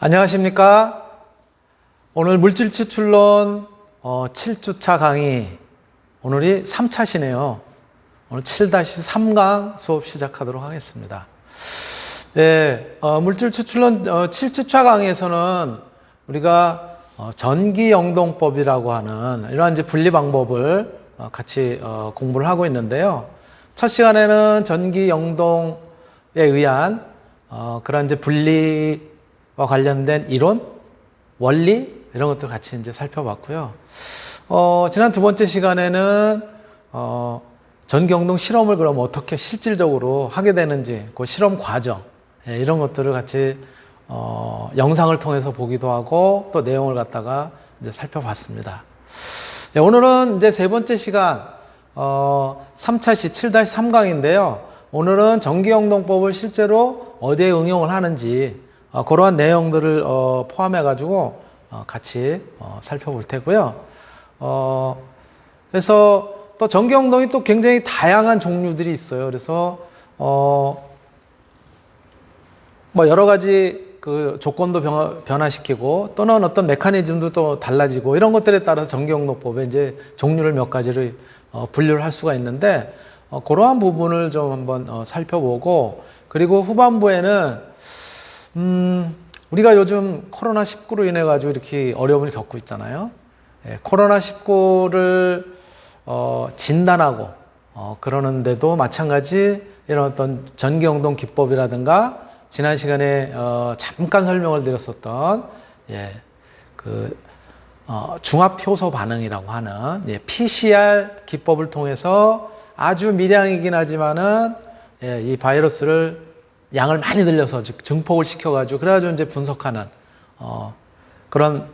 안녕하십니까? 오늘 물질 추출론 7주차 강의, 오늘이 3차시네요. 오늘 7-3강 수업 시작하도록 하겠습니다. 네, 물질 추출론 7주차 강의에서는 우리가 전기영동법이라고 하는 이러한 이제 분리 방법을 같이 공부를 하고 있는데요. 첫 시간에는 전기영동에 의한 그런 이제 분리와 관련된 이론, 원리 이런 것들 같이 이제 살펴봤고요. 지난 두 번째 시간에는 전기영동 실험을 그럼 어떻게 실질적으로 하게 되는지 그 실험 과정 이런 것들을 같이 영상을 통해서 보기도 하고 또 내용을 갖다가 이제 살펴봤습니다. 네, 오늘은 이제 세 번째 시간 3차시 7-3강인데요. 오늘은 전기영동법을 실제로 어디에 응용을 하는지 그러한 내용들을 포함해 가지고 같이 살펴볼 테고요. 그래서 또 전기영동이 또 굉장히 다양한 종류들이 있어요. 그래서 뭐 여러 가지 그 조건도 변화시키고 또는 어떤 메커니즘도 또 달라지고 이런 것들에 따라서 전기영동법의 이제 종류를 몇 가지를 분류를 할 수가 있는데 그러한 부분을 좀 한번 살펴보고, 그리고 후반부에는 우리가 요즘 코로나19로 인해 가지고 이렇게 어려움을 겪고 있잖아요. 코로나19를 진단하고 그러는데도 마찬가지 이런 어떤 전기영동 기법이라든가 지난 시간에 잠깐 설명을 드렸었던 중합효소 반응이라고 하는 PCR 기법을 통해서 아주 미량이긴 하지만은 이 바이러스를 양을 많이 들려서 증폭을 시켜가지고 그래가지고 이제 분석하는 그런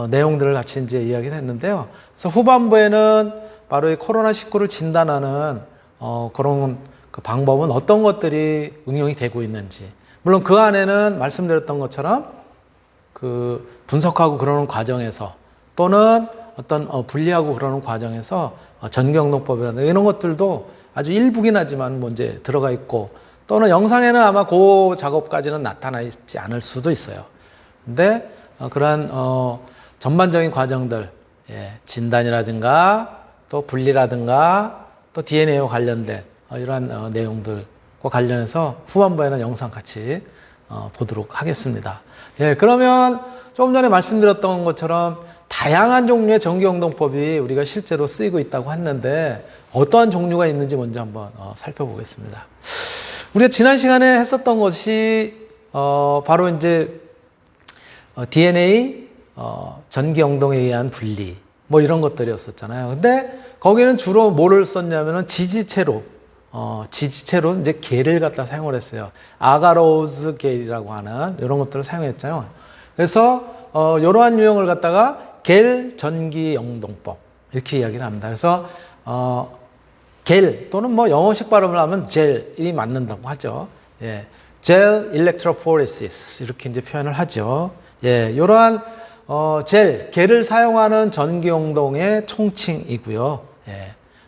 내용들을 같이 이제 이야기를 했는데요. 그래서 후반부에는 바로 이 코로나19를 진단하는 그런 그 방법은 어떤 것들이 응용이 되고 있는지, 물론 그 안에는 말씀드렸던 것처럼 그 분석하고 그러는 과정에서 또는 어떤 분리하고 그러는 과정에서 전기영동법이라든가 이런 것들도 아주 일부긴 하지만 뭐 이제 들어가 있고, 또는 영상에는 아마 그 작업까지는 나타나 있지 않을 수도 있어요. 근데 그러한 전반적인 과정들, 진단이라든가 또 분리라든가 또 DNA와 관련된 이러한 내용들과 관련해서 후반부에는 영상 같이 보도록 하겠습니다. 그러면 조금 전에 말씀드렸던 것처럼 다양한 종류의 전기영동법이 우리가 실제로 쓰이고 있다고 했는데 어떠한 종류가 있는지 먼저 한번 살펴보겠습니다. 우리가 지난 시간에 했었던 것이 바로 이제 DNA 전기영동에 의한 분리 뭐 이런 것들이었었잖아요. 근데 거기는 주로 뭐를 썼냐면은 지지체로 이제 겔을 갖다 사용을 했어요. 아가로스 겔이라고 하는 이런 것들을 사용했잖아요. 그래서 이러한 유형을 갖다가 겔 전기영동법 이렇게 이야기를 합니다. 그래서 겔 또는 뭐 영어식 발음을 하면 젤이 맞는다고 하죠. 젤 일렉트로포레시스 이렇게 이제 표현을 하죠. 이러한 겔을 사용하는 전기영동의 총칭이고요.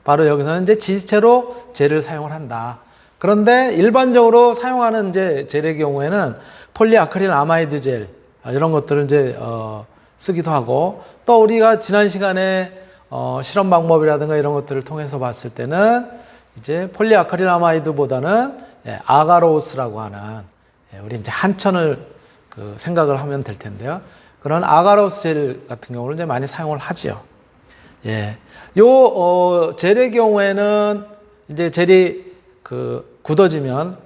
바로 여기서는 이제 지지체로 젤을 사용을 한다. 그런데 일반적으로 사용하는 이제 젤의 경우에는 폴리아크릴 아마이드 젤 이런 것들을 이제 쓰기도 하고, 또 우리가 지난 시간에 실험 방법이라든가 이런 것들을 통해서 봤을 때는 이제 폴리아크릴 아마이드보다는 아가로스라고 하는 우리 이제 한천을 생각을 하면 될 텐데요. 그런 아가로스 젤 같은 경우를 이제 많이 사용을 하죠. 요 젤의 경우에는 이제 젤이 굳어지면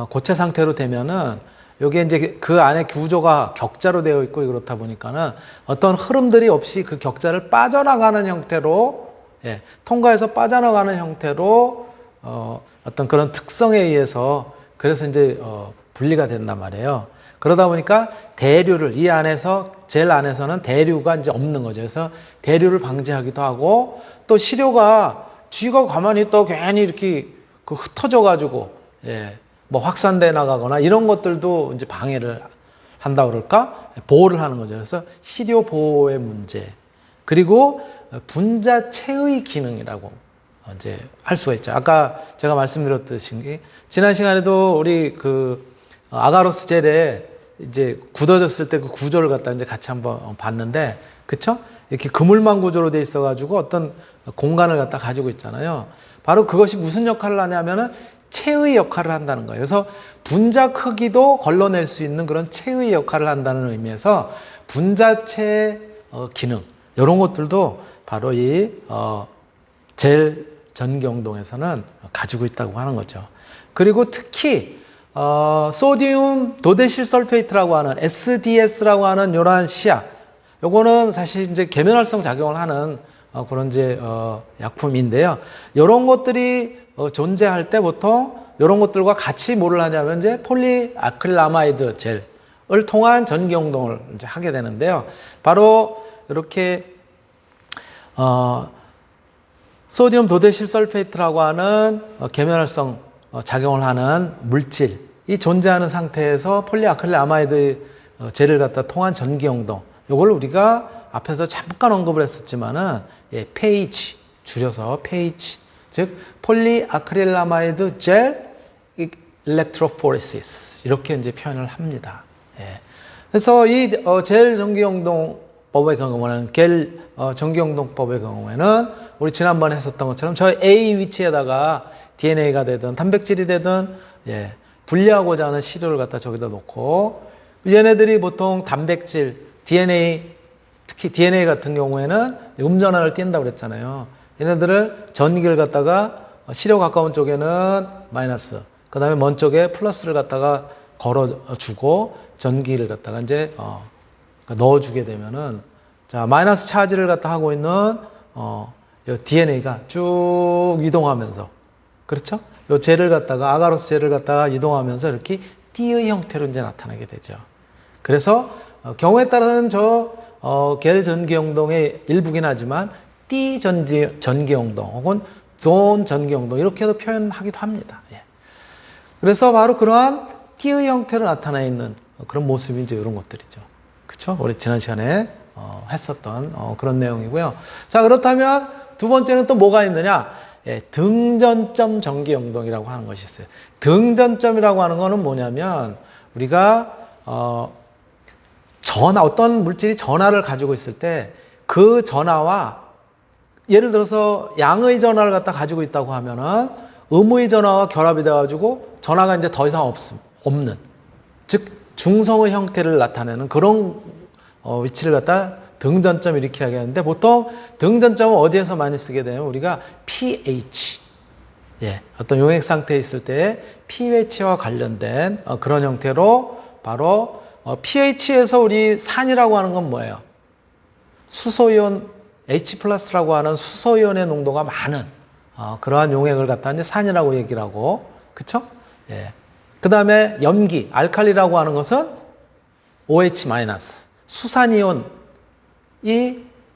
고체 상태로 되면은 요게 이제 그 안에 구조가 격자로 되어 있고 그렇다 보니까는 어떤 흐름들이 없이 그 격자를 빠져나가는 형태로 통과해서 빠져나가는 형태로 어떤 그런 특성에 의해서 그래서 이제 분리가 된단 말이에요. 그러다 보니까 대류를 이 안에서 젤 안에서는 대류가 이제 없는 거죠. 그래서 대류를 방지하기도 하고, 또 시료가 쥐가 가만히 또 괜히 이렇게 흩어져 가지고 뭐 확산돼 나가거나 이런 것들도 이제 방해를 한다 그럴까? 보호를 하는 거죠. 그래서 시료 보호의 문제, 그리고 분자체의 기능이라고 이제 할 수가 있죠. 아까 제가 말씀드렸듯이 지난 시간에도 우리 아가로스 젤에 이제 굳어졌을 때 그 구조를 갖다 이제 같이 한번 봤는데, 그쵸? 이렇게 그물망 구조로 돼 있어가지고 어떤 공간을 갖다 가지고 있잖아요. 바로 그것이 무슨 역할을 하냐면은 체의 역할을 한다는 거예요. 그래서 분자 크기도 걸러낼 수 있는 그런 체의 역할을 한다는 의미에서 분자체 기능, 이런 것들도 바로 이 젤 전기용동에서는 가지고 있다고 하는 거죠. 그리고 특히 소디움 도데실 설페이트라고 하는 SDS라고 하는 이러한 시약, 요거는 사실 이제 계면활성 작용을 하는 그런 이제 약품인데요. 이런 것들이 존재할 때 보통 이런 것들과 같이 뭐를 하냐면 이제 폴리아크릴아마이드 젤을 통한 전기용동을 이제 하게 되는데요. 바로 이렇게 소디움 도데실 설페이트라고 하는 계면활성 작용을 하는 물질이 존재하는 상태에서 폴리아크릴아마이드 젤을 갖다 통한 전기용동, 이걸 우리가 앞에서 잠깐 언급을 했었지만은 pH, 줄여서 pH, 즉 폴리아크릴아마이드 젤 일렉트로포레시스, 이렇게 이제 표현을 합니다. 예. 그래서 이 젤 전기용동법의 경우에는 전기용동법의 경우에는 우리 지난번에 했었던 것처럼 저 A 위치에다가 DNA가 되든 단백질이 되든 분리하고자 하는 시료를 갖다 저기다 놓고, 얘네들이 보통 단백질, DNA, 특히 DNA 같은 경우에는 음전환을 띈다고 그랬잖아요. 얘네들을 전기를 갖다가 시료 가까운 쪽에는 마이너스, 그 다음에 먼 쪽에 플러스를 갖다가 걸어주고 전기를 갖다가 이제 넣어주게 되면은, 자, 마이너스 차지를 갖다 하고 있는 DNA가 쭉 이동하면서, 그렇죠? 요 젤을 갖다가, 아가로스 젤을 갖다가 이동하면서 이렇게 띠의 형태로 이제 나타나게 되죠. 그래서 경우에 따라서는 겔 전기용동의 일부긴 하지만 띠 전기용동 혹은 존 전기용동, 이렇게도 표현하기도 합니다. 예. 그래서 바로 그러한 띠의 형태로 나타나 있는 그런 모습이 이제 이런 것들이죠. 그렇죠? 우리 지난 시간에 했었던 그런 내용이고요. 자, 그렇다면 두 번째는 또 뭐가 있느냐? 등전점 전기용동이라고 하는 것이 있어요. 등전점이라고 하는 거는 뭐냐면, 우리가 어떤 물질이 전하를 가지고 있을 때 그 전하와, 예를 들어서 양의 전하를 갖다 가지고 있다고 하면은 음의 전하와 결합이 돼가지고 전하가 이제 더 이상 없는, 즉 중성의 형태를 나타내는 그런 위치를 갖다 등전점 이렇게 하겠는데, 보통 등전점은 어디에서 많이 쓰게 되면 우리가 pH, 어떤 용액 상태에 있을 때 pH와 관련된 그런 형태로, 바로 pH에서 우리 산이라고 하는 건 뭐예요? 수소이온 H+라고 하는 수소이온의 농도가 많은 그러한 용액을 갖다 이제 산이라고 얘기를 하고, 그쵸? 그 다음에 염기, 알칼리라고 하는 것은 OH-, 수산이온이,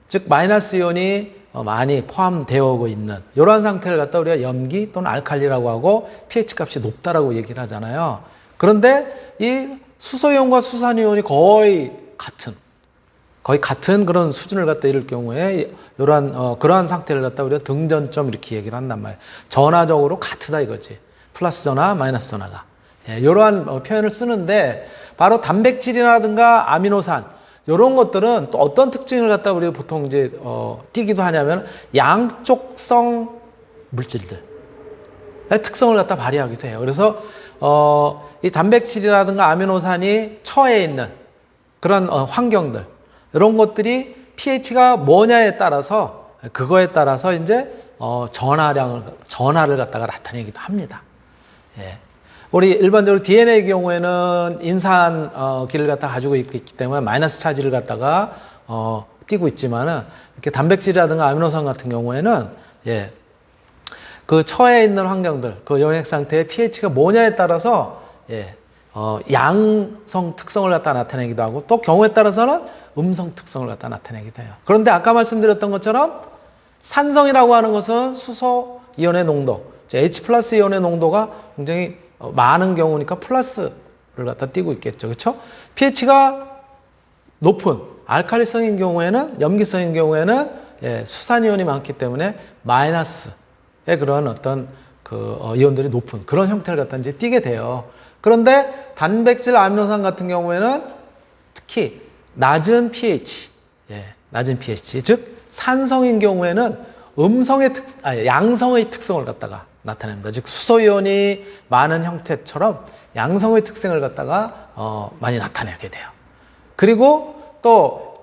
즉 마이너스 이온이 많이 포함되어 오고 있는 이러한 상태를 갖다 우리가 염기 또는 알칼리라고 하고, pH 값이 높다라고 얘기를 하잖아요. 그런데 이 수소이온과 수산이온이 거의 같은 그런 수준을 갖다 이룰 경우에 그러한 상태를 갖다 우리가 등전점 이렇게 얘기를 한단 말이에요. 전하적으로 같다 이거지. 플러스 전하, 마이너스 전하가. 이러한 표현을 쓰는데, 바로 단백질이라든가 아미노산, 이런 것들은 또 어떤 특징을 갖다 우리가 보통 이제 띄기도 하냐면 양쪽성 물질들의 특성을 갖다 발휘하기도 해요. 그래서 이 단백질이라든가 아미노산이 처해 있는 그런 환경들, 이런 것들이 pH가 뭐냐에 따라서, 그거에 따라서 이제 전하를 갖다가 나타내기도 합니다. 우리 일반적으로 DNA의 경우에는 인산기를 갖다 가지고 있기 때문에 마이너스 차지를 갖다가 띄고 있지만은, 이렇게 단백질이라든가 아미노산 같은 경우에는 그 처해 있는 환경들, 그 용액 상태의 pH가 뭐냐에 따라서 양성 특성을 갖다 나타내기도 하고, 또 경우에 따라서는 음성 특성을 갖다 나타내기도 해요. 그런데 아까 말씀드렸던 것처럼 산성이라고 하는 것은 수소 이온의 농도, H+ 이온의 농도가 굉장히 많은 경우니까 플러스를 갖다 띄고 있겠죠. 그렇죠? pH가 높은 알칼리성인 경우에는, 염기성인 경우에는 수산이온이 많기 때문에 마이너스의 그런 어떤 이온들이 높은 그런 형태를 갖다 이제 띄게 돼요. 그런데 단백질 아미노산 같은 경우에는 특히 낮은 pH, 낮은 pH, 즉 산성인 경우에는 양성의 특성을 갖다가 나타냅니다. 즉 수소이온이 많은 형태처럼 양성의 특성을 갖다가 많이 나타내게 돼요. 그리고 또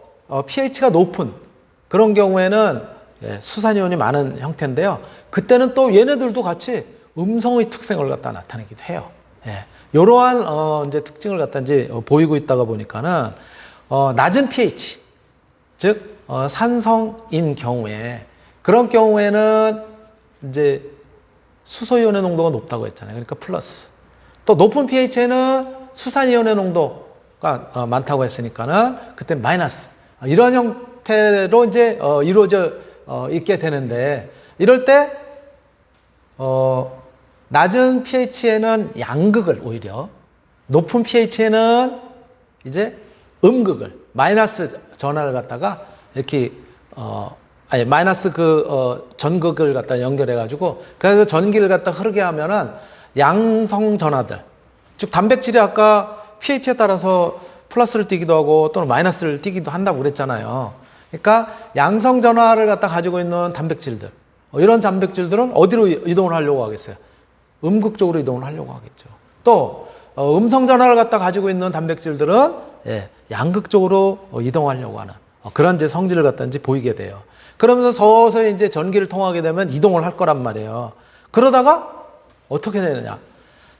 pH가 높은 그런 경우에는 수산이온이 많은 형태인데요. 그때는 또 얘네들도 같이 음성의 특성을 갖다 나타내기도 해요. 이러한 이제 특징을 갖다 이제 보이고 있다가 보니까는 낮은 pH, 즉 산성인 경우에 그런 경우에는 이제 수소이온의 농도가 높다고 했잖아요. 그러니까 플러스. 또 높은 pH에는 수산이온의 농도가 많다고 했으니까는 그때 마이너스. 이런 형태로 이제 이루어져 있게 되는데 이럴 때 낮은 pH에는 양극을 오히려 높은 pH에는 이제 음극을 마이너스 전하를 갖다가 이렇게 마이너스 전극을 갖다 연결해 가지고 그래서 전기를 갖다 흐르게 하면은 양성 전하들 즉 단백질이 아까 pH에 따라서 플러스를 띠기도 하고 또는 마이너스를 띠기도 한다고 그랬잖아요. 그러니까 양성 전하를 갖다 가지고 있는 단백질들 이런 단백질들은 어디로 이동을 하려고 하겠어요? 음극 쪽으로 이동을 하려고 하겠죠. 또 음성 전하를 갖다 가지고 있는 단백질들은 양극 쪽으로 이동하려고 하는 그런 이제 성질을 갖다 이제 보이게 돼요. 그러면서 서서히 이제 전기를 통하게 되면 이동을 할 거란 말이에요. 그러다가 어떻게 되느냐?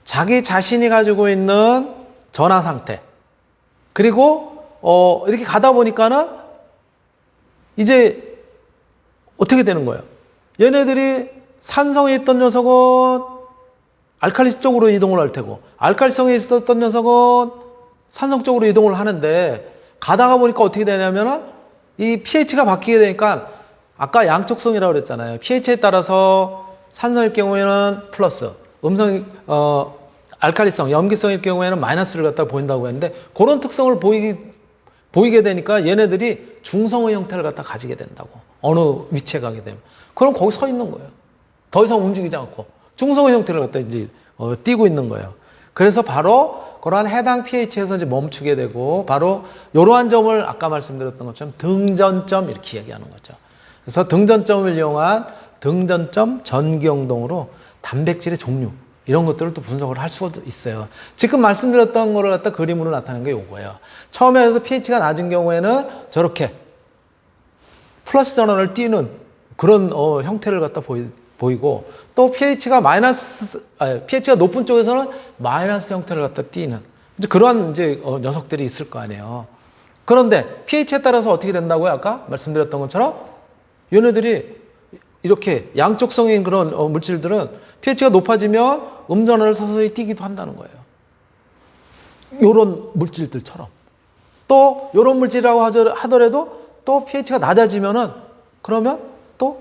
자기 자신이 가지고 있는 전하 상태 그리고 이렇게 가다 보니까는 이제 어떻게 되는 거예요? 얘네들이 산성에 있던 녀석은 알칼리 쪽으로 이동을 할 테고 알칼리성에 있었던 녀석은 산성 쪽으로 이동을 하는데 가다가 보니까 어떻게 되냐면은 이 pH가 바뀌게 되니까 아까 양쪽성이라고 그랬잖아요. pH에 따라서 산성일 경우에는 플러스, 알칼리성, 염기성일 경우에는 마이너스를 갖다 보인다고 했는데 그런 특성을 보이게 되니까 얘네들이 중성의 형태를 갖다 가지게 된다고. 어느 위치에 가게 되면. 그럼 거기 서 있는 거예요. 더 이상 움직이지 않고 중성의 형태를 갖다 이제 띄고 있는 거예요. 그래서 바로 그러한 해당 pH에서 이제 멈추게 되고 바로 이러한 점을 아까 말씀드렸던 것처럼 등전점 이렇게 얘기하는 거죠. 그래서 등전점을 이용한 등전점 전기영동으로 단백질의 종류 이런 것들을 또 분석을 할 수가 있어요. 지금 말씀드렸던 거를 갖다 그림으로 나타낸 게 요거예요. 처음에 해서 pH가 낮은 경우에는 저렇게 플러스 전원을 띄는 그런 형태를 갖다 보이고 또 pH가 pH가 높은 쪽에서는 마이너스 형태를 갖다 띄는 이제 그러한 이제 녀석들이 있을 거 아니에요. 그런데 pH에 따라서 어떻게 된다고요? 아까 말씀드렸던 것처럼 얘네들이 이렇게 양쪽성인 그런 물질들은 pH가 높아지면 음전하를 서서히 띄기도 한다는 거예요. 요런 물질들처럼. 또 요런 물질이라고 하더라도 또 pH가 낮아지면은 그러면 또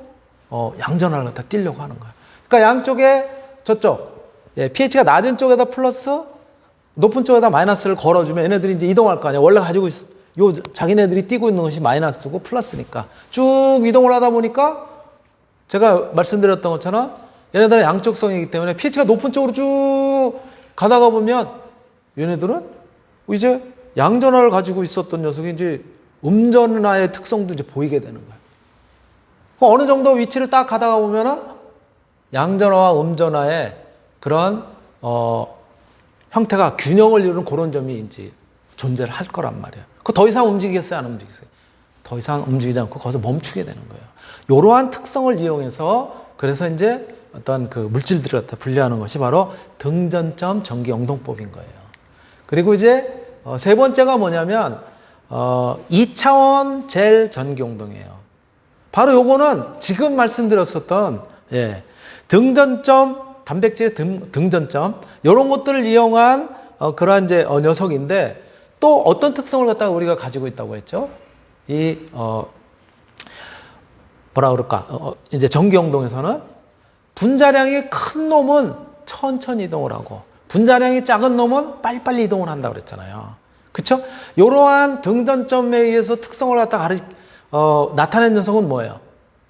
양전하를 갖다 띄려고 하는 거예요. 그러니까 양쪽에 저쪽 pH가 낮은 쪽에다 플러스 높은 쪽에다 마이너스를 걸어주면 얘네들이 이제 이동할 거 아니에요. 원래 가지고 자기네들이 띄고 있는 것이 마이너스고 플러스니까 쭉 이동을 하다 보니까 제가 말씀드렸던 것처럼 얘네들은 양쪽성이기 때문에 pH가 높은 쪽으로 쭉 가다가 보면 얘네들은 이제 양전하를 가지고 있었던 녀석이 이제 음전하의 특성도 이제 보이게 되는 거예요. 어느 정도 위치를 딱 가다가 보면은 양전하와 음전하의 그런 형태가 균형을 이루는 그런 점이 이제 존재를 할 거란 말이에요. 그 더 이상 움직이겠어요, 안 움직이겠어요? 더 이상 움직이지 않고 거기서 멈추게 되는 거예요. 이러한 특성을 이용해서 그래서 이제 어떤 그 물질들을 갖다 분류하는 것이 바로 등전점 전기 영동법인 거예요. 그리고 이제 세 번째가 뭐냐면 2차원 젤 전기 영동이에요. 바로 요거는 지금 말씀드렸었던 등전점 단백질의 등전점 이런 것들을 이용한 그러한 이제 녀석인데 또 어떤 특성을 갖다가 우리가 가지고 있다고 했죠? 이 뭐라 그럴까? 이제 전기 영동에서는 분자량이 큰 놈은 천천히 이동을 하고 분자량이 작은 놈은 빨리빨리 이동을 한다고 그랬잖아요. 그렇죠? 이러한 등전점에 의해서 특성을 갖다가 나타낸 녀석은 뭐예요?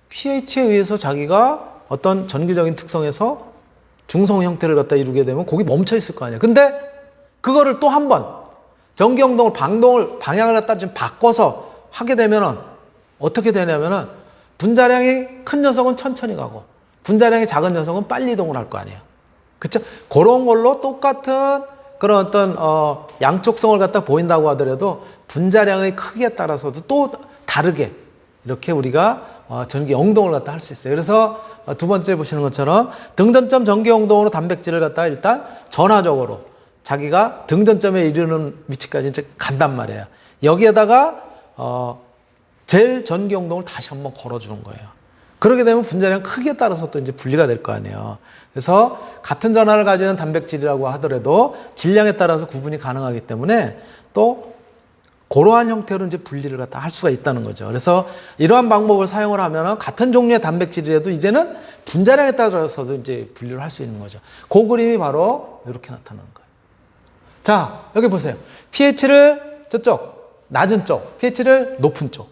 pH에 의해서 자기가 어떤 전기적인 특성에서 중성 형태를 갖다 이루게 되면 거기 멈춰 있을 거 아니에요. 근데 그거를 또 한 번 전기 영동을 방향을 갖다 좀 바꿔서 하게 되면은 어떻게 되냐면은 분자량이 큰 녀석은 천천히 가고 분자량이 작은 녀석은 빨리 이동을 할 거 아니에요. 그쵸? 그런 걸로 똑같은 그런 어떤 양쪽성을 갖다 보인다고 하더라도 분자량의 크기에 따라서도 또 다르게 이렇게 우리가 전기 영동을 갖다 할 수 있어요. 그래서 두 번째 보시는 것처럼 등전점 전기 영동으로 단백질을 갖다가 일단 전화적으로 자기가 등전점에 이르는 위치까지 이제 간단 말이에요. 여기에다가 젤 전기 영동을 다시 한번 걸어주는 거예요. 그렇게 되면 분자량 크기에 따라서 또 이제 분리가 될 거 아니에요. 그래서 같은 전하를 가지는 단백질이라고 하더라도 질량에 따라서 구분이 가능하기 때문에 또 그러한 형태로 이제 분리를 갖다 할 수가 있다는 거죠. 그래서 이러한 방법을 사용을 하면 같은 종류의 단백질이라도 이제는 분자량에 따라서도 이제 분리를 할 수 있는 거죠. 그 그림이 바로 이렇게 나타나는 거예요. 자, 여기 보세요. pH를 저쪽, 낮은 쪽, pH를 높은 쪽.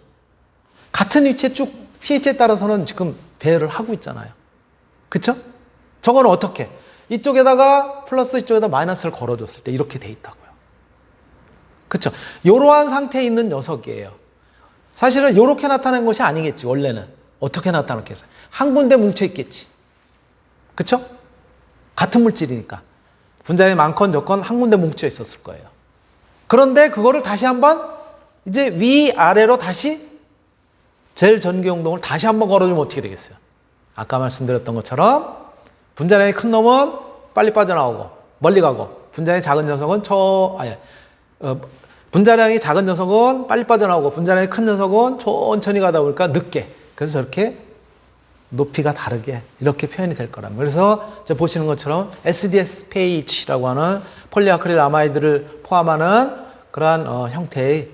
같은 위치에 쭉 pH에 따라서는 지금 배열을 하고 있잖아요. 그쵸? 저거는 어떻게? 이쪽에다가 플러스 이쪽에다 마이너스를 걸어줬을 때 이렇게 돼 있다고요. 그쵸? 이러한 상태에 있는 녀석이에요. 사실은 이렇게 나타낸 것이 아니겠지, 원래는. 어떻게 나타났겠어요? 한 군데 뭉쳐 있겠지. 그쵸? 같은 물질이니까. 분자량이 많건 적건 한 군데 뭉쳐 있었을 거예요. 그런데 그거를 다시 한번 이제 위아래로 다시 젤 전기 영동을 다시 한번 걸어주면 어떻게 되겠어요? 아까 말씀드렸던 것처럼 분자량이 큰 놈은 빨리 빠져나오고 멀리 가고 분자량이 작은 녀석은 분자량이 작은 녀석은 빨리 빠져나오고 분자량이 큰 녀석은 천천히 가다 보니까 늦게. 그래서 저렇게 높이가 다르게 이렇게 표현이 될 거랍니다. 그래서 보시는 것처럼 SDSPH라고 하는 폴리아크릴 아마이드를 포함하는 그러한 형태의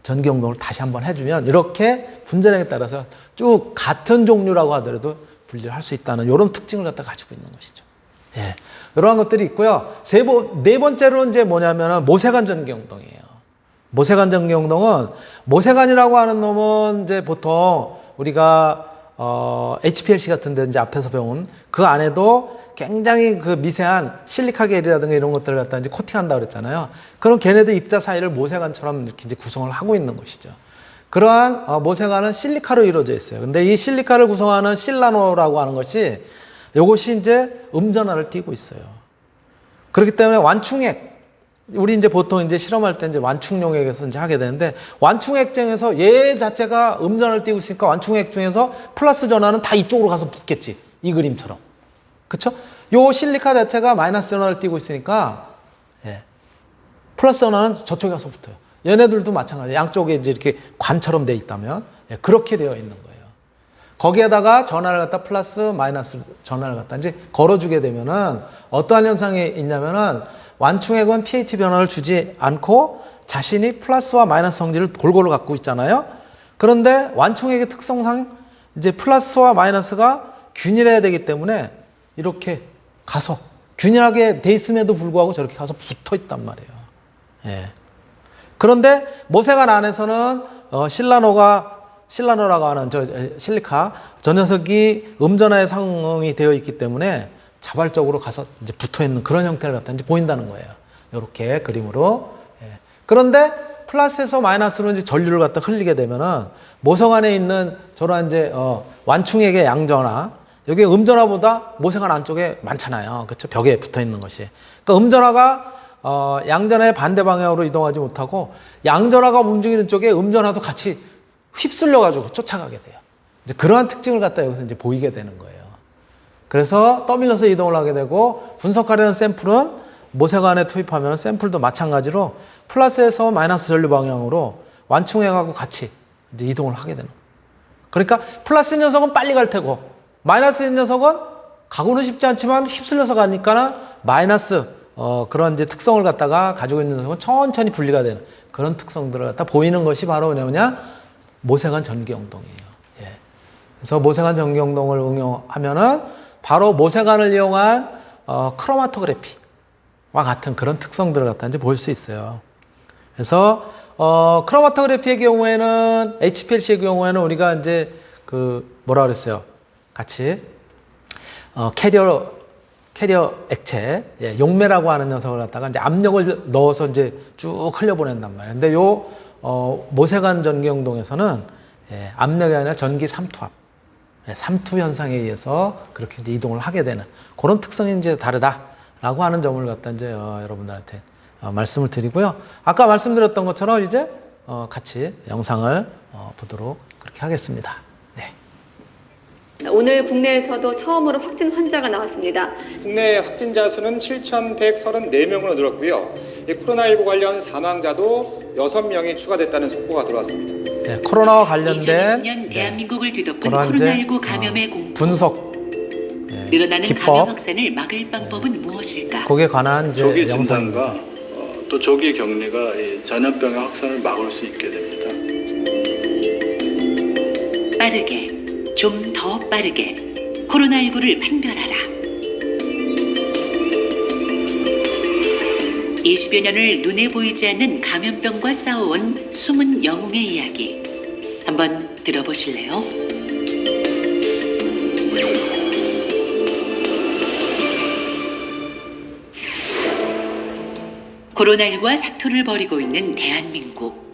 전기 영동을 다시 한번 해주면 이렇게 분자량에 따라서 쭉 같은 종류라고 하더라도 분리를 할 수 있다는 이런 특징을 갖다 가지고 있는 것이죠. 예. 이러한 것들이 있고요. 네 번째로 이제 뭐냐면 모세관 전기 영동이에요. 모세관 전기 영동은 모세관이라고 하는 놈은 이제 보통 우리가 HPLC 같은 데 이제 앞에서 배운 그 안에도 굉장히 그 미세한 실리카 겔이라든가 이런 것들을 갖다 이제 코팅한다고 그랬잖아요. 그럼 걔네들 입자 사이를 모세관처럼 이렇게 이제 구성을 하고 있는 것이죠. 그러한 모세관은 실리카로 이루어져 있어요. 근데 이 실리카를 구성하는 실라노라고 하는 것이 이것이 이제 음전하를 띠고 있어요. 그렇기 때문에 완충액, 우리 이제 보통 이제 실험할 때 이제 완충용액에서 이제 하게 되는데 완충액 중에서 얘 자체가 음전하를 띠고 있으니까 완충액 중에서 플러스 전하는 다 이쪽으로 가서 붙겠지. 이 그림처럼. 그쵸? 요 실리카 자체가 마이너스 전하를 띠고 있으니까 예. 플러스 전하는 저쪽에 가서 붙어요. 얘네들도 마찬가지예요. 양쪽에 이제 이렇게 관처럼 돼 있다면 예. 그렇게 되어 있는 거예요. 거기에다가 전하를 갖다 플러스 마이너스 전하를 갖다 이제 걸어주게 되면은 어떠한 현상이 있냐면은 완충액은 pH 변화를 주지 않고 자신이 플러스와 마이너스 성질을 골고루 갖고 있잖아요. 그런데 완충액의 특성상 이제 플러스와 마이너스가 균일해야 되기 때문에 이렇게 가서 균일하게 돼 있음에도 불구하고 저렇게 가서 붙어 있단 말이에요. 예. 그런데 모세관 안에서는 실라노라고 하는 실리카 저 녀석이 음전하의 상응이 되어 있기 때문에 자발적으로 가서 이제 붙어 있는 그런 형태를 갖다 이제 보인다는 거예요. 이렇게 그림으로. 예. 그런데 플러스에서 마이너스로 이제 전류를 갖다 흘리게 되면은 모세관에 있는 저런 이제 완충액의 양전하, 여기 음전하보다 모세관 안쪽에 많잖아요. 그렇죠? 벽에 붙어 있는 것이. 그러니까 음전하가 양전하의 반대 방향으로 이동하지 못하고 양전하가 움직이는 쪽에 음전하도 같이 휩쓸려 가지고 쫓아가게 돼요. 이제 그러한 특징을 갖다 여기서 이제 보이게 되는 거예요. 그래서 떠밀려서 이동을 하게 되고 분석하려는 샘플은 모세관에 투입하면 샘플도 마찬가지로 플러스에서 마이너스 전류 방향으로 완충액하고 같이 이제 이동을 하게 되는 거예요. 그러니까 플러스 녀석은 빨리 갈 테고 마이너스 녀석은 가고는 쉽지 않지만 휩쓸려서 가니까 마이너스 그런 이제 특성을 갖다가 가지고 있는 녀석은 천천히 분리가 되는 그런 특성들을 갖다 보이는 것이 바로 뭐냐면 모세관 전기 영동이에요. 예. 그래서 모세관 전기 영동을 응용하면은 바로 모세관을 이용한 크로마토그래피와 같은 그런 특성들을 갖다 이제 볼 수 있어요. 그래서 크로마토그래피의 경우에는 HPLC의 경우에는 우리가 이제 그 뭐라 그랬어요? 같이 캐리어 캐리어 액체, 용매라고 하는 녀석을 갖다가 이제 압력을 넣어서 이제 쭉 흘려보낸단 말이에요. 근데 요 모세관 전기영동에서는 압력이 아니라 전기 삼투압, 삼투 현상에 의해서 그렇게 이제 이동을 하게 되는 그런 특성이 이제 다르다라고 하는 점을 갖다 이제 여러분들한테 말씀을 드리고요. 아까 말씀드렸던 것처럼 이제 같이 영상을 보도록 그렇게 하겠습니다. 네. 오늘 국내에서도 처음으로 확진 환자가 나왔습니다. 국내 확진자 수는 7,134명으로 늘었고요. 이 코로나19 관련 사망자도 6명이 추가됐다는 속보가 들어왔습니다. 네, 코로나와 관련된 2020년 대한민국을 뒤덮은 그러한 이제, 코로나19 감염의 공포. 분석, 늘어나는 기법, 감염 확산을 막을 방법은 무엇일까? 거기에 관한 이제 조기 영상. 진단과 또 조기 격리가 이 전염병의 확산을 막을 수 있게 됩니다. 빠르게, 좀 더 빠르게 코로나19를 판별하라. 20여 년을 눈에 보이지 않는 감염병과 싸워온 숨은 영웅의 이야기. 한번 들어보실래요? 코로나19와 사투를 벌이고 있는 대한민국.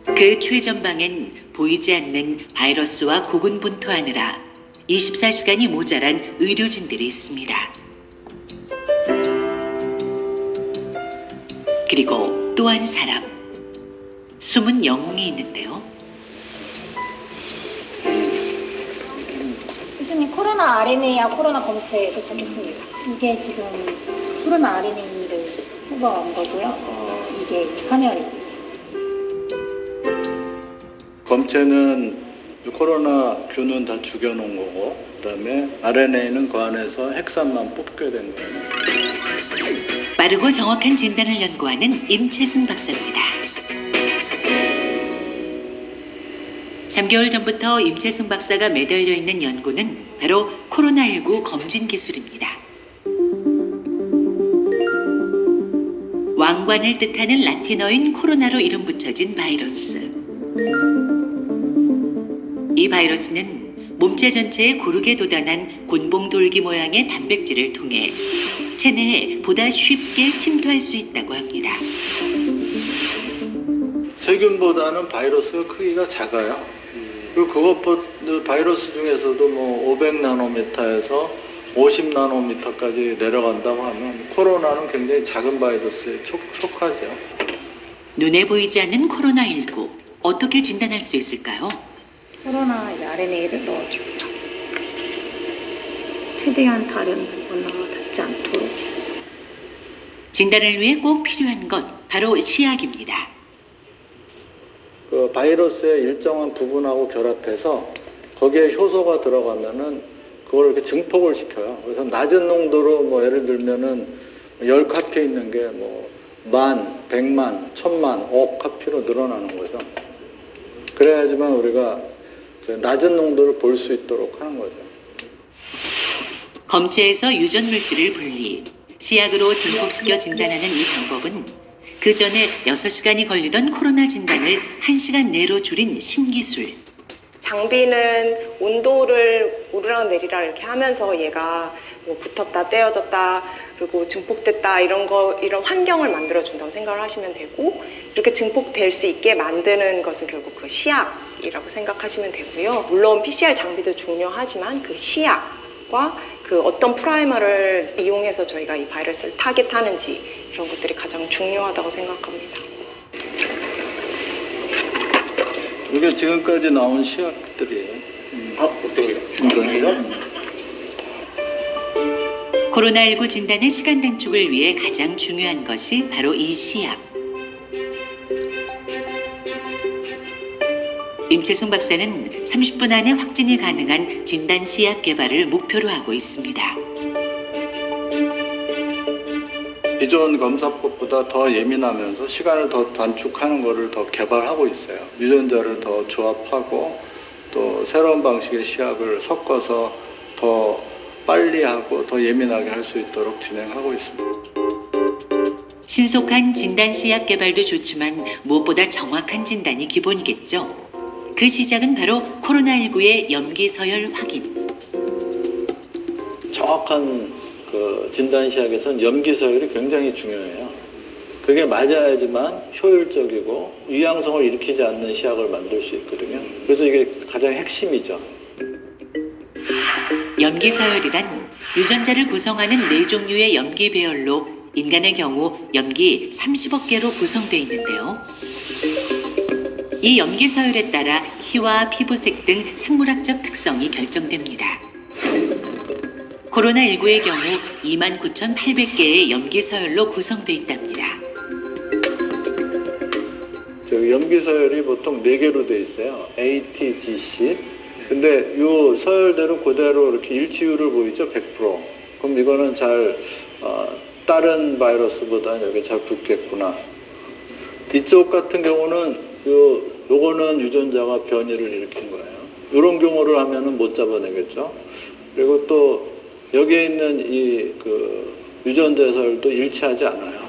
그 최전방엔 보이지 않는 바이러스와 고군분투하느라 24시간이 모자란 의료진들이 있습니다. 그리고 또 한 사람, 숨은 영웅이 있는데요. 교수님, 코로나 RNA와 코로나 검체에 도착했습니다. 이게 지금 코로나 RNA를 뽑아온 거고요. 이게 선혈이고요. 검체는 코로나균은 다 죽여놓은 거고, 그다음에 RNA는 그 안에서 핵산만 뽑게 된 거예요. 빠르고 정확한 진단을 연구하는 임채승 박사입니다. 3개월 전부터 임채승 박사가 매달려 있는 연구는 바로 코로나19 검진 기술입니다. 왕관을 뜻하는 라틴어인 코로나로 이름 붙여진 바이러스. 이 바이러스는 몸체 전체에 고르게 도단한 곤봉돌기 모양의 단백질을 통해 체내에 보다 쉽게 침투할 수 있다고 합니다. 세균보다는 바이러스가 크기가 작아요. 그리고 그것보다 바이러스 중에서도 뭐 500나노미터에서 50나노미터까지 내려간다고 하면 코로나는 굉장히 작은 바이러스에 속하죠. 눈에 보이지 않는 코로나19 어떻게 진단할 수 있을까요? 코로나 RNA를 넣어줍니다. 최대한 다른 부분과 닿지 않도록. 진단을 위해 꼭 필요한 것 바로 시약입니다. 그 바이러스의 일정한 부분하고 결합해서 거기에 효소가 들어가면은 그걸 이렇게 증폭을 시켜요. 그래서 낮은 농도로 뭐 예를 들면은 10카피 있는 게 뭐 10,000, 100만, 1000만, 억 카피로 늘어나는 거죠. 그래야지만 우리가 낮은 농도를 볼 수 있도록 하는 거죠. 검체에서 유전 물질을 분리, 시약으로 증폭시켜 진단하는 이 방법은 그 전에 6시간이 걸리던 코로나 진단을 1시간 내로 줄인 신기술. 장비는 온도를 오르락 내리락 이렇게 하면서 얘가 뭐 붙었다 떼어졌다 그리고 증폭됐다 이런 환경을 만들어 준다고 생각을 하시면 되고, 이렇게 증폭될 수 있게 만드는 것은 결국 그 시약이라고 생각하시면 되고요. 물론 PCR 장비도 중요하지만 그 시약과 그 어떤 프라이머를 이용해서 저희가 이 바이러스를 타겟하는지 이런 것들이 가장 중요하다고 생각합니다. 이게 지금까지 나온 시약들이에요. 코로나19 진단의 시간 단축을 위해 가장 중요한 것이 바로 이 시약. 임채승 박사는 30분 안에 확진이 가능한 진단 시약 개발을 목표로 하고 있습니다. 기존 검사법보다 더 예민하면서 시간을 더 단축하는 것을 더 개발하고 있어요. 유전자를 더 조합하고 또 새로운 방식의 시약을 섞어서 더 빨리 하고 더 예민하게 할 수 있도록 진행하고 있습니다. 신속한 진단 시약 개발도 좋지만 무엇보다 정확한 진단이 기본이겠죠. 그 시작은 바로 코로나19의 염기 서열 확인. 정확한 그 진단 시약에서는 염기 서열이 굉장히 중요해요. 그게 맞아야지만 효율적이고 유양성을 일으키지 않는 시약을 만들 수 있거든요. 그래서 이게 가장 핵심이죠. 염기 서열이란 유전자를 구성하는 4종류의 염기 배열로 인간의 경우 염기 30억 개로 구성되어 있는데요. 이 염기 서열에 따라 키와 피부색 등 생물학적 특성이 결정됩니다. 코로나19의 경우 29,800개의 염기 서열로 구성되어 있답니다. 염기 서열이 보통 4개로 돼 있어요. A, T, G, C. 근데 이 서열대로 그대로 이렇게 일치율을 보이죠? 100%. 그럼 이거는 잘 다른 바이러스보다 여기 잘 붙겠구나. 이쪽 같은 경우는 요거는 유전자가 변이를 일으킨 거예요. 이런 경우를 하면은 못 잡아내겠죠. 그리고 또 여기에 있는 이 그 유전자 서열도 일치하지 않아요.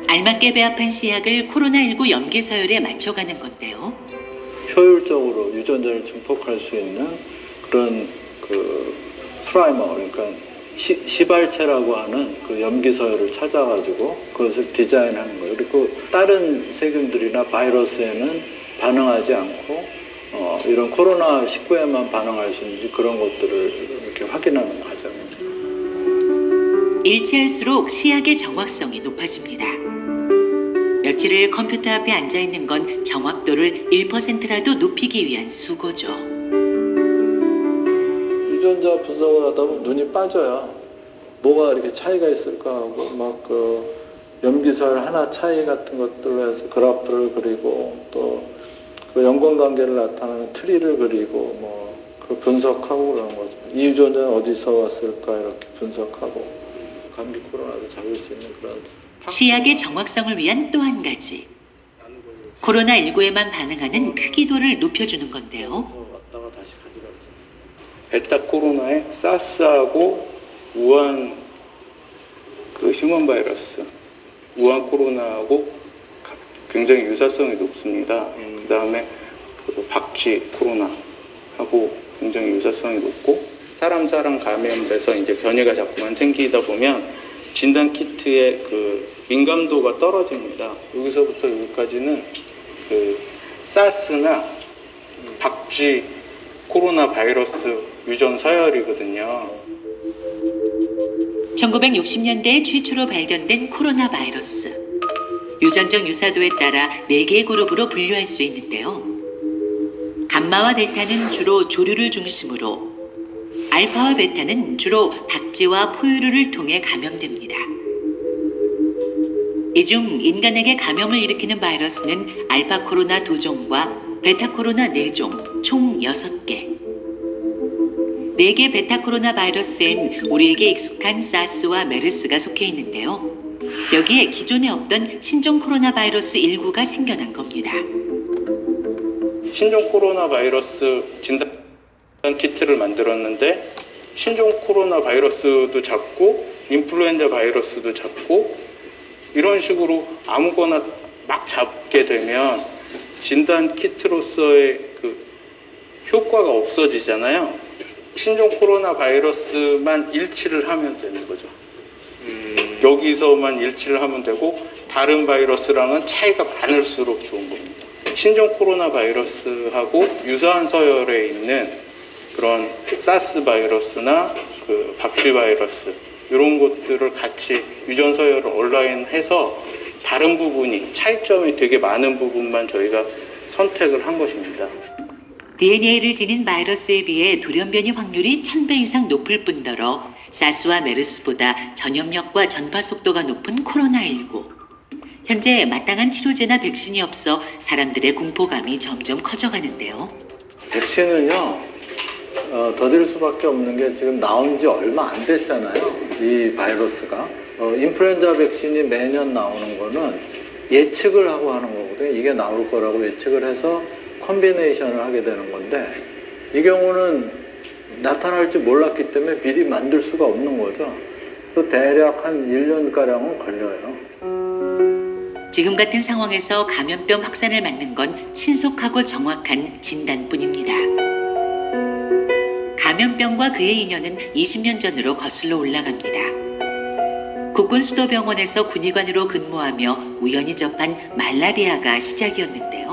알맞게 배합한 시약을 코로나19 염기 서열에 맞춰가는 건데요. 효율적으로 유전자를 증폭할 수 있는 그런 그 프라이머, 그러니까 시발체라고 하는 그 염기 서열을 찾아가지고 그것을 디자인하는 거예요. 그리고 다른 세균들이나 바이러스에는 반응하지 않고 이런 코로나19에만 반응할 수 있는지 그런 것들을 이렇게 확인하는 과정입니다. 일치할수록 시약의 정확성이 높아집니다. 며칠을 컴퓨터 앞에 앉아 있는 건 정확도를 1%라도 높이기 위한 수고죠. 유전자 분석을 하다 보면 눈이 빠져요. 뭐가 이렇게 차이가 있을까 하고 막 그 염기서열 하나 차이 같은 것들로 해서 그래프를 그리고 또 그 연관관계를 나타내는 트리를 그리고 뭐 그 분석하고 그러는 거죠. 이 유전자는 어디서 왔을까 이렇게 분석하고 감기 코로나도 잡을 수 있는 그런 시약의 정확성을 위한 또 한 가지. 코로나19에만 반응하는 크기도를 높여주는 건데요. 왔다가 다시 가져갔어요. 베타 코로나의 사스하고 우한 그 휴먼 바이러스, 우한 코로나하고 굉장히 유사성이 높습니다. 그 다음에 박쥐 코로나하고 굉장히 유사성이 높고 사람 감염돼서 이제 변이가 자꾸만 생기다 보면 진단 키트의 그 민감도가 떨어집니다. 여기서부터 여기까지는 그 사스나 박쥐 코로나 바이러스 유전 서열이거든요. 1960년대에 최초로 발견된 코로나 바이러스. 유전적 유사도에 따라 4개의 그룹으로 분류할 수 있는데요. 감마와 델타는 주로 조류를 중심으로, 알파와 베타는 주로 박쥐와 포유류를 통해 감염됩니다. 이 중 인간에게 감염을 일으키는 바이러스는 알파 코로나 2종과 베타 코로나 4종, 총 6개. 4개 베타 코로나 바이러스엔 우리에게 익숙한 사스와 메르스가 속해 있는데요. 여기에 기존에 없던 신종 코로나 바이러스 19가 생겨난 겁니다. 신종 코로나 바이러스 진단 키트를 만들었는데 신종 코로나 바이러스도 잡고 인플루엔자 바이러스도 잡고 이런 식으로 아무거나 막 잡게 되면 진단 키트로서의 그 효과가 없어지잖아요. 신종 코로나 바이러스만 일치를 하면 되는 거죠. 여기서만 일치를 하면 되고 다른 바이러스랑은 차이가 많을수록 좋은 겁니다. 신종 코로나 바이러스하고 유사한 서열에 있는 그런 사스 바이러스나 그 박쥐 바이러스 이런 것들을 같이 유전 서열을 온라인해서 다른 부분이 차이점이 되게 많은 부분만 저희가 선택을 한 것입니다. DNA를 지닌 바이러스에 비해 돌연변이 확률이 1000배 이상 높을 뿐더러 사스와 메르스보다 전염력과 전파 속도가 높은 코로나19. 현재 마땅한 치료제나 백신이 없어 사람들의 공포감이 점점 커져가는데요. 백신은요, 더딜 수밖에 없는 게 지금 나온 지 얼마 안 됐잖아요. 이 바이러스가. 인플루엔자 백신이 매년 나오는 거는 예측을 하고 하는 거거든요. 이게 나올 거라고 예측을 해서 콤비네이션을 하게 되는 건데 이 경우는 나타날 줄 몰랐기 때문에 미리 만들 수가 없는 거죠. 그래서 대략 한 1년가량은 걸려요. 지금 같은 상황에서 감염병 확산을 막는 건 신속하고 정확한 진단뿐입니다. 감염병과 그의 인연은 20년 전으로 거슬러 올라갑니다. 국군수도병원에서 군의관으로 근무하며 우연히 접한 말라리아가 시작이었는데요.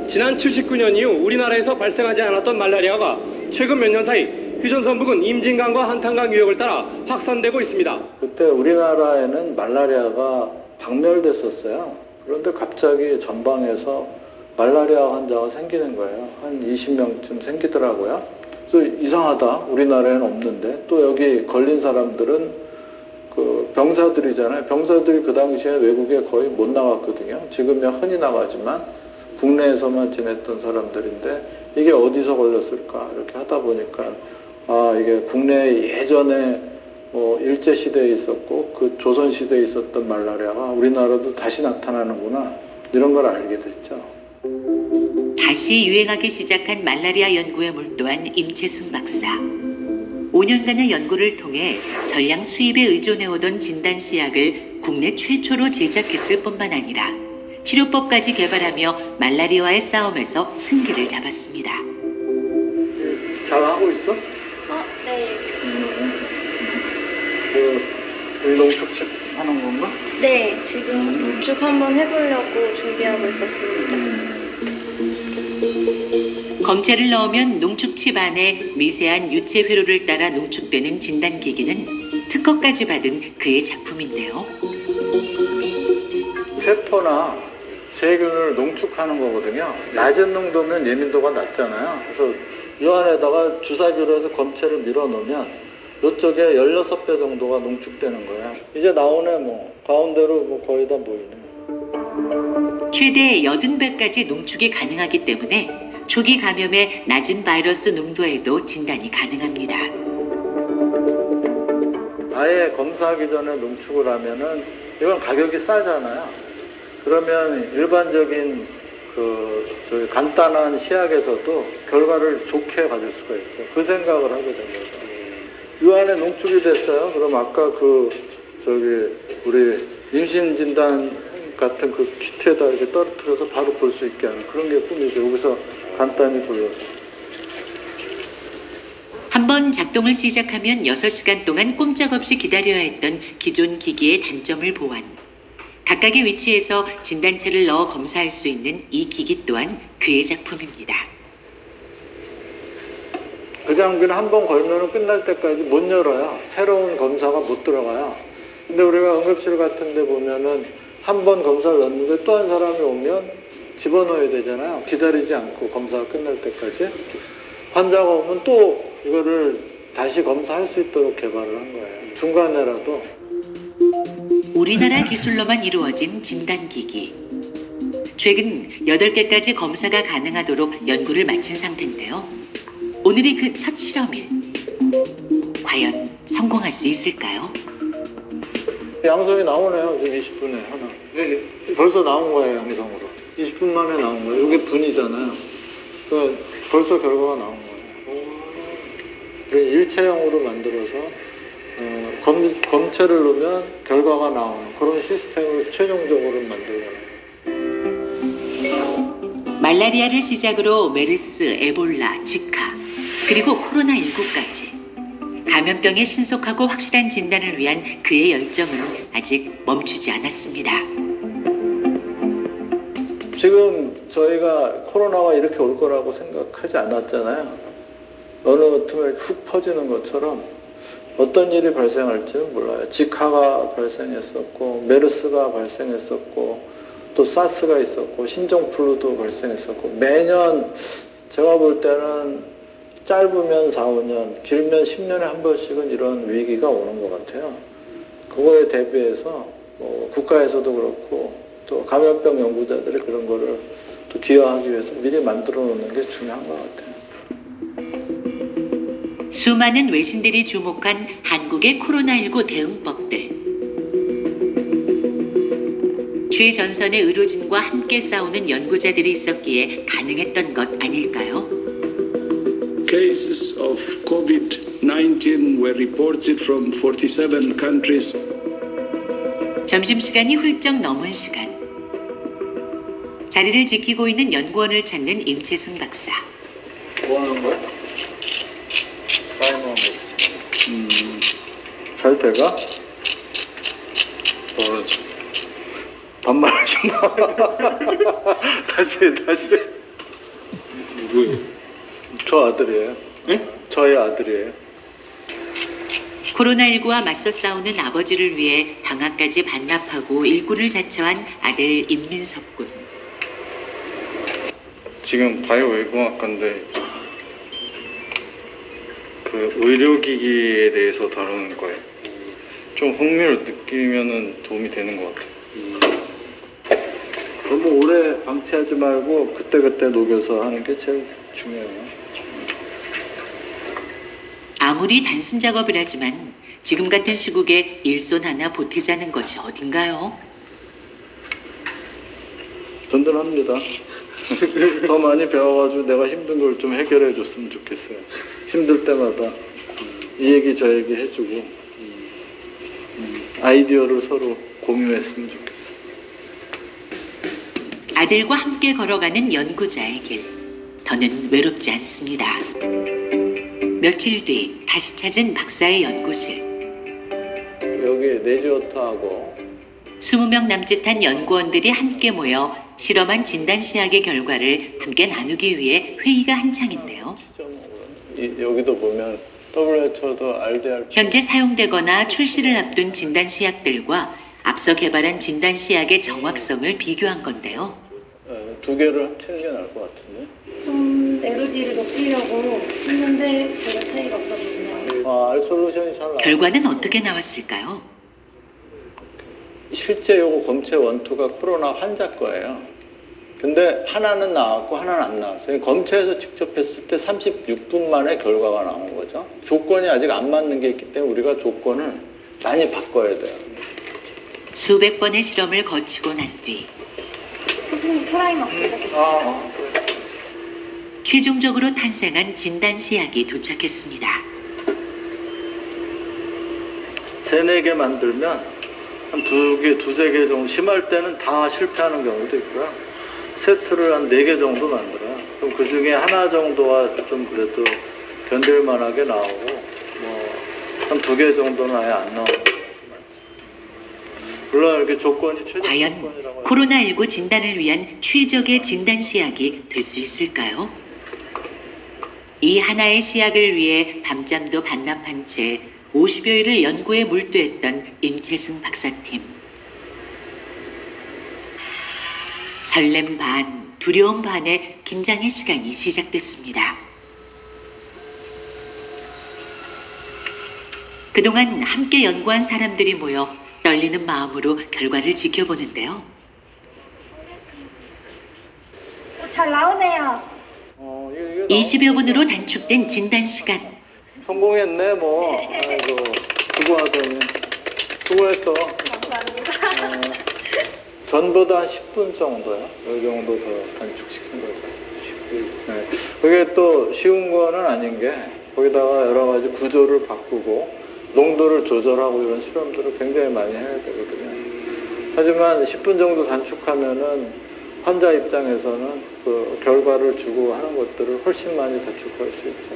지난 79년 이후 우리나라에서 발생하지 않았던 말라리아가 최근 몇 년 사이 휴전선부근 임진강과 한탄강 유역을 따라 확산되고 있습니다. 그때 우리나라에는 말라리아가 박멸됐었어요. 그런데 갑자기 전방에서 말라리아 환자가 생기는 거예요. 한 20명쯤 생기더라고요. 그래서 이상하다. 우리나라에는 없는데. 또 여기 걸린 사람들은 그 병사들이잖아요. 병사들이 그 당시에 외국에 거의 못 나갔거든요. 지금야 흔히 나가지만 국내에서만 지냈던 사람들인데 이게 어디서 걸렸을까 이렇게 하다 보니까 이게 국내에 예전에 뭐 일제시대에 있었고 그 조선시대에 있었던 말라리아가 우리나라도 다시 나타나는구나 이런 걸 알게 됐죠. 다시 유행하기 시작한 말라리아 연구에 몰두한 임채숙 박사. 5년간의 연구를 통해 전량 수입에 의존해오던 진단시약을 국내 최초로 제작했을 뿐만 아니라 치료법까지 개발하며 말라리아와의 싸움에서 승기를 잡았습니다. 잘하고 있어? 네. 우리 농축집 하는 건가? 네, 지금 농축 한번 해보려고 준비하고 있었습니다. 검체를 넣으면 농축칩 안에 미세한 유체 회로를 따라 농축되는 진단기기는 특허까지 받은 그의 작품인데요. 세포나 세균을 농축하는 거거든요. 낮은 농도면 예민도가 낮잖아요. 그래서 이 안에다가 주사기로 해서 검체를 밀어넣으면 이쪽에 16배 정도가 농축되는 거예요. 이제 나오네 뭐. 가운데로 뭐 거의 다 보이네. 최대 80배까지 농축이 가능하기 때문에 초기 감염의 낮은 바이러스 농도에도 진단이 가능합니다. 아예 검사하기 전에 농축을 하면은 이건 가격이 싸잖아요. 그러면 일반적인 저희 간단한 시약에서도 결과를 좋게 가질 수가 있죠. 그 생각을 하게 됩니다. 이 안에 농축이 됐어요. 그럼 아까 우리 임신 진단 같은 그 키트에다 이렇게 떨어뜨려서 바로 볼 수 있게 하는 그런 게 꿈이죠. 여기서 간단히 보여서. 한번 작동을 시작하면 6시간 동안 꼼짝없이 기다려야 했던 기존 기기의 단점을 보완. 각각의 위치에서 진단체를 넣어 검사할 수 있는 이 기기 또한 그의 작품입니다. 그 장비는 한번 걸면 끝날 때까지 못 열어요. 새로운 검사가 못 들어가요. 근데 우리가 응급실 같은 데 보면은 한 번 검사를 넣는데 또 한 사람이 오면 집어넣어야 되잖아요. 기다리지 않고 검사가 끝날 때까지. 환자가 오면 또 이거를 다시 검사할 수 있도록 개발을 한 거예요. 중간에라도. 우리나라 기술로만 이루어진 진단기기. 최근 8개까지 검사가 가능하도록 연구를 마친 상태인데요. 오늘이 그 첫 실험일. 과연 성공할 수 있을까요? 양성이 나오네요. 지금 20분에 하나. 네. 벌써 나온 거예요. 양성으로. 20분 만에 나온 거예요. 이게 분이잖아요. 그러니까 벌써 결과가 나온 거예요. 일체형으로 만들어서 검체를 넣으면 결과가 나오는 그런 시스템을 최종적으로 만들어요. 말라리아를 시작으로 메르스, 에볼라, 지카, 그리고 코로나19까지 감염병의 신속하고 확실한 진단을 위한 그의 열정은 아직 멈추지 않았습니다. 지금 저희가 코로나가 이렇게 올 거라고 생각하지 않았잖아요. 어느 틈에 훅 퍼지는 것처럼 어떤 일이 발생할지는 몰라요. 지카가 발생했었고 메르스가 발생했었고 또 사스가 있었고 신종플루도 발생했었고 매년 제가 볼 때는 짧으면 4, 5년, 길면 10년에 한 번씩은 이런 위기가 오는 것 같아요. 그거에 대비해서 국가에서도 그렇고 또 감염병 연구자들이 그런 거를 또 기여하기 위해서 미리 만들어 놓는 게 중요한 것 같아요. 수많은 외신들이 주목한 한국의 코로나19 대응법들. 최전선의 의료진과 함께 싸우는 연구자들이 있었기에 가능했던 것 아닐까요? Cases of COVID-19 were reported from 47 countries. 점심시간이 훌쩍 넘은 시간. 자리를 지키고 있는 연구원을 찾는 임채승 박사. 뭐 하는 거야? 타이머 잘 돼가? 모르지. 반말 좀 다시. 누구예요? 저 아들이에요. 응? 저희 아들이에요. 코로나19와 맞서 싸우는 아버지를 위해 방학까지 반납하고 일꾼을 자처한 아들 임민섭 군. 지금 바이오외국학과인데 그 의료기기에 대해서 다루는 거예요. 좀 흥미를 느끼면은 도움이 되는 것 같아요. 너무 오래 방치하지 말고 그때그때 녹여서 하는 게 제일 중요해요. 아무리 단순 작업이라지만 지금 같은 시국에 일손 하나 보태자는 것이 어딘가요? 든든합니다. 더 많이 배워가지고 내가 힘든 걸 좀 해결해 줬으면 좋겠어요. 힘들 때마다 이 얘기 저 얘기 해주고 아이디어를 서로 공유했으면 좋겠어요. 아들과 함께 걸어가는 연구자의 길. 더는 외롭지 않습니다. 며칠 뒤 다시 찾은 박사의 연구실. 여기 네지오타하고 20명 남짓한 연구원들이 함께 모여 실험한 진단시약의 결과를 함께 나누기 위해 회의가 한창인데요. 여기도 보면 WHO도 RDR 현재 사용되거나 출시를 앞둔 진단시약들과 앞서 개발한 진단시약의 정확성을 비교한 건데요. 두 개를 합치는 게 나을 것 같은데. 좀 LOD를 높이려고 했는데 별로 차이가 없어지네요. 알솔루션이 잘 나와. 결과는 어떻게 나왔을까요? 실제 요거 검체 원투가 코로나 환자 거예요. 근데 하나는 나왔고 하나는 안 나왔어요. 검체에서 직접 했을 때 36분 만에 결과가 나온 거죠. 조건이 아직 안 맞는 게 있기 때문에 우리가 조건을 많이 바꿔야 돼요. 수백 번의 실험을 거치고 난 뒤 교수님 프라이머 도착했어요. 최종적으로 탄생한 진단시약이 도착했습니다. 3-4개 만들면 한 2개, 2-3개 정도, 심할 때는 다 실패하는 경우도 있고요. 세트를 한 4개 정도 만들어요. 그럼 그 중에 하나 정도가 좀 그래도 견딜 만하게 나오고, 한 2개 정도는 아예 안 나오고. 물론 이렇게 조건이 최종 과연 조건이라고 코로나19 진단을 위한 최적의 진단시약이 될 수 있을까요? 이 하나의 시약을 위해 밤잠도 반납한 채 50여일을 연구에 몰두했던 임채승 박사팀. 설렘 반, 두려움 반의 긴장의 시간이 시작됐습니다. 그동안 함께 연구한 사람들이 모여 떨리는 마음으로 결과를 지켜보는데요. 잘 나오네요. 20여 분으로 단축된 진단 시간. 성공했네, 뭐. 아이고, 수고하더니. 수고했어. 전보다 한 10분 정도요. 이 정도 더 단축시킨 거죠. 네. 그게 또 쉬운 거는 아닌 게 거기다가 여러 가지 구조를 바꾸고 농도를 조절하고 이런 실험들을 굉장히 많이 해야 되거든요. 하지만 10분 정도 단축하면은 환자 입장에서는 그 결과를 주고 하는 것들을 훨씬 많이 단축할 수 있죠.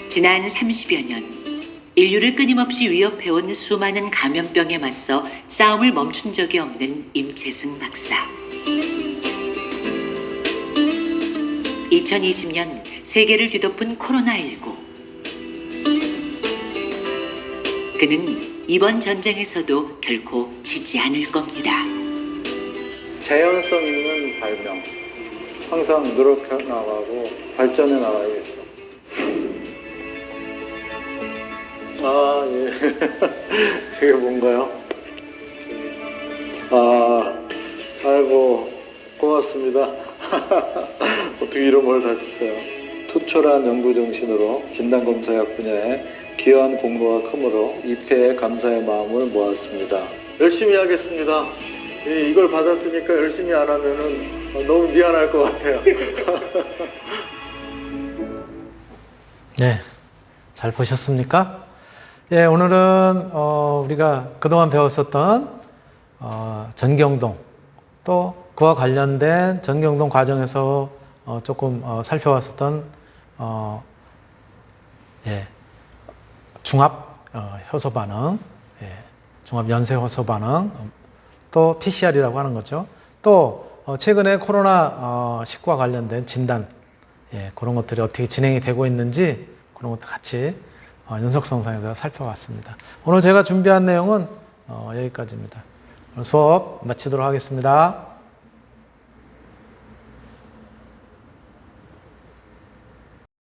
지난 30여 년, 인류를 끊임없이 위협해온 수많은 감염병에 맞서 싸움을 멈춘 적이 없는 임채승 박사. 2020년 세계를 뒤덮은 코로나19. 그는 이번 전쟁에서도 결코 지지 않을 겁니다. 재현성 있는 발명, 항상 노력해 나가고 발전해 나가야겠죠. 예. 이게 뭔가요? 아이고, 고맙습니다. 어떻게 이런 걸 다 주세요. 투철한 연구 정신으로 진단검사약 분야에 기여한 공로가 크므로 입회에 감사의 마음을 모았습니다. 열심히 하겠습니다. 이걸 받았으니까 열심히 안 하면은 너무 미안할 것 같아요. 네, 잘 보셨습니까? 예, 오늘은 우리가 그동안 배웠었던 전경동 또 그와 관련된 전경동 과정에서 조금 살펴봤었던 예, 중합 효소 반응, 예, 중합 연쇄 효소 반응, 또 PCR이라고 하는 거죠. 또 최근에 코로나 19와 관련된 진단, 예, 그런 것들이 어떻게 진행이 되고 있는지 그런 것도 같이 연속성상에서 살펴봤습니다. 오늘 제가 준비한 내용은 여기까지입니다. 수업 마치도록 하겠습니다.